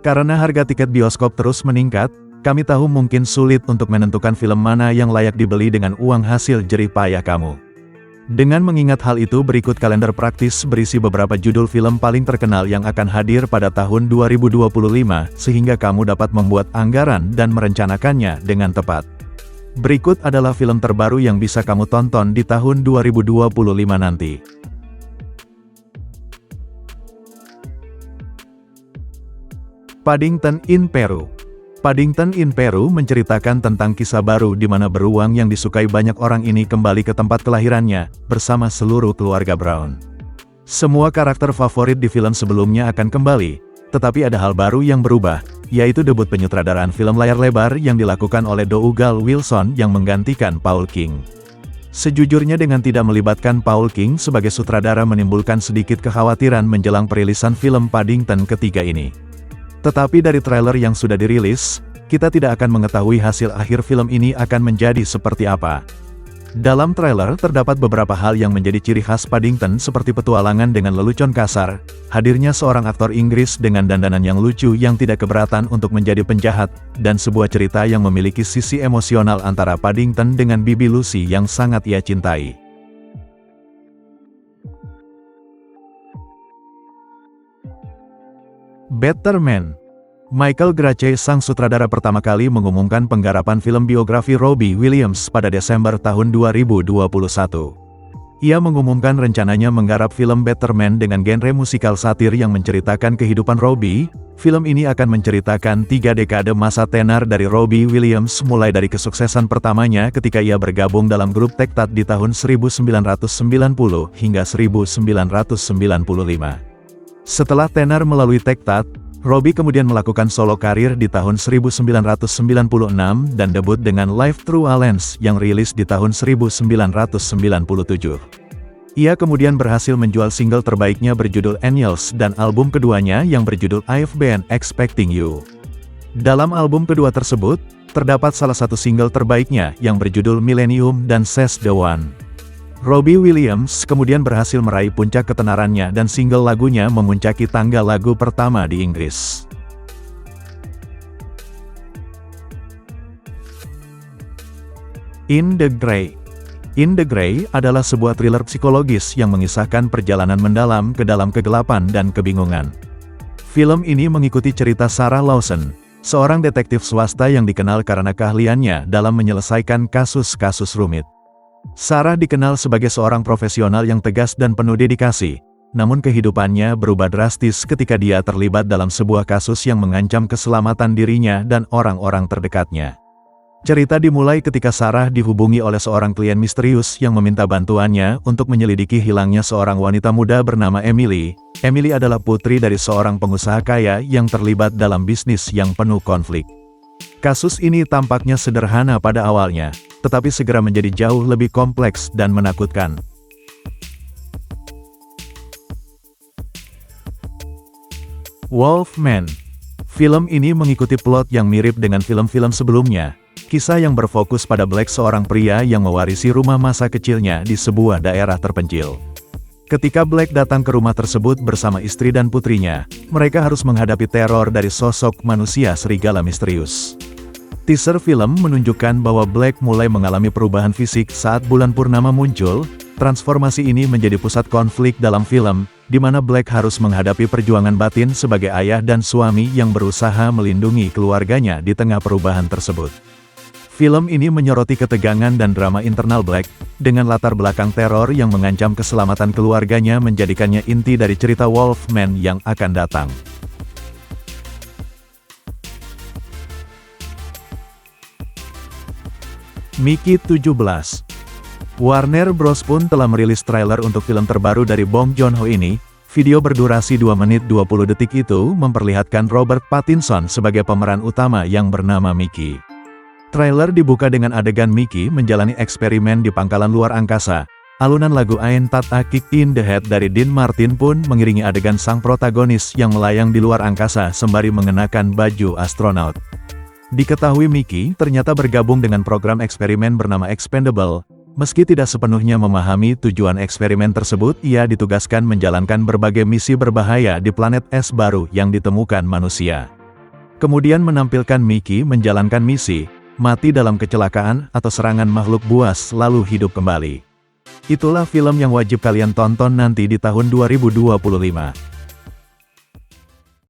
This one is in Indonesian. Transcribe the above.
Karena harga tiket bioskop terus meningkat, kami tahu mungkin sulit untuk menentukan film mana yang layak dibeli dengan uang hasil jerih payah kamu. Dengan mengingat hal itu, berikut kalender praktis berisi beberapa judul film paling terkenal yang akan hadir pada tahun 2025, sehingga kamu dapat membuat anggaran dan merencanakannya dengan tepat. Berikut adalah film terbaru yang bisa kamu tonton di tahun 2025 nanti. Paddington in Peru. Paddington in Peru menceritakan tentang kisah baru di mana beruang yang disukai banyak orang ini kembali ke tempat kelahirannya, bersama seluruh keluarga Brown. Semua karakter favorit di film sebelumnya akan kembali, tetapi ada hal baru yang berubah, yaitu debut penyutradaraan film layar lebar yang dilakukan oleh Dougal Wilson yang menggantikan Paul King. Sejujurnya dengan tidak melibatkan Paul King sebagai sutradara menimbulkan sedikit kekhawatiran menjelang perilisan film Paddington ketiga ini. Tetapi dari trailer yang sudah dirilis, kita tidak akan mengetahui hasil akhir film ini akan menjadi seperti apa. Dalam trailer terdapat beberapa hal yang menjadi ciri khas Paddington seperti petualangan dengan lelucon kasar, hadirnya seorang aktor Inggris dengan dandanan yang lucu yang tidak keberatan untuk menjadi penjahat, dan sebuah cerita yang memiliki sisi emosional antara Paddington dengan Bibi Lucy yang sangat ia cintai. Better Man. Michael Grace, sang sutradara pertama kali mengumumkan penggarapan film biografi Robbie Williams pada Desember tahun 2021. Ia mengumumkan rencananya menggarap film Better Man dengan genre musikal satir yang menceritakan kehidupan Robbie. Film ini akan menceritakan 3 dekade masa tenar dari Robbie Williams mulai dari kesuksesan pertamanya ketika ia bergabung dalam grup Tektat di tahun 1990 hingga 1995. Setelah tenar melalui Tektat, Robbie kemudian melakukan solo karir di tahun 1996 dan debut dengan Live Through a Lens yang rilis di tahun 1997. Ia kemudian berhasil menjual single terbaiknya berjudul Angels dan album keduanya yang berjudul I've Been Expecting You. Dalam album kedua tersebut, terdapat salah satu single terbaiknya yang berjudul Millennium dan Says the One. Robbie Williams kemudian berhasil meraih puncak ketenarannya dan single lagunya memuncaki tangga lagu pertama di Inggris. In the Grey. In the Grey adalah sebuah thriller psikologis yang mengisahkan perjalanan mendalam ke dalam kegelapan dan kebingungan. Film ini mengikuti cerita Sarah Lawson, seorang detektif swasta yang dikenal karena keahliannya dalam menyelesaikan kasus-kasus rumit. Sarah dikenal sebagai seorang profesional yang tegas dan penuh dedikasi, namun kehidupannya berubah drastis ketika dia terlibat dalam sebuah kasus yang mengancam keselamatan dirinya dan orang-orang terdekatnya. Cerita dimulai ketika Sarah dihubungi oleh seorang klien misterius yang meminta bantuannya untuk menyelidiki hilangnya seorang wanita muda bernama Emily. Emily adalah putri dari seorang pengusaha kaya yang terlibat dalam bisnis yang penuh konflik. Kasus ini tampaknya sederhana pada awalnya, tetapi segera menjadi jauh lebih kompleks dan menakutkan. Wolfman. Film ini mengikuti plot yang mirip dengan film-film sebelumnya. Kisah yang berfokus pada Black, seorang pria yang mewarisi rumah masa kecilnya di sebuah daerah terpencil. Ketika Black datang ke rumah tersebut bersama istri dan putrinya, mereka harus menghadapi teror dari sosok manusia serigala misterius. Teaser film menunjukkan bahwa Black mulai mengalami perubahan fisik saat bulan purnama muncul. Transformasi ini menjadi pusat konflik dalam film, di mana Black harus menghadapi perjuangan batin sebagai ayah dan suami yang berusaha melindungi keluarganya di tengah perubahan tersebut. Film ini menyoroti ketegangan dan drama internal Black, dengan latar belakang teror yang mengancam keselamatan keluarganya menjadikannya inti dari cerita Wolfman yang akan datang. Mickey 17. Warner Bros pun telah merilis trailer untuk film terbaru dari Bong Joon-ho ini. Video berdurasi 2 menit 20 detik itu memperlihatkan Robert Pattinson sebagai pemeran utama yang bernama Mickey. Trailer dibuka dengan adegan Mickey menjalani eksperimen di pangkalan luar angkasa. Alunan lagu Ain't That a Kick in the Head dari Dean Martin pun mengiringi adegan sang protagonis yang melayang di luar angkasa sembari mengenakan baju astronot. Diketahui Mickey ternyata bergabung dengan program eksperimen bernama Expendable, Meski tidak sepenuhnya memahami tujuan eksperimen tersebut, ia ditugaskan menjalankan berbagai misi berbahaya di planet es baru yang ditemukan manusia. Kemudian menampilkan Mickey menjalankan misi, mati dalam kecelakaan atau serangan makhluk buas lalu hidup kembali. Itulah film yang wajib kalian tonton nanti di tahun 2025.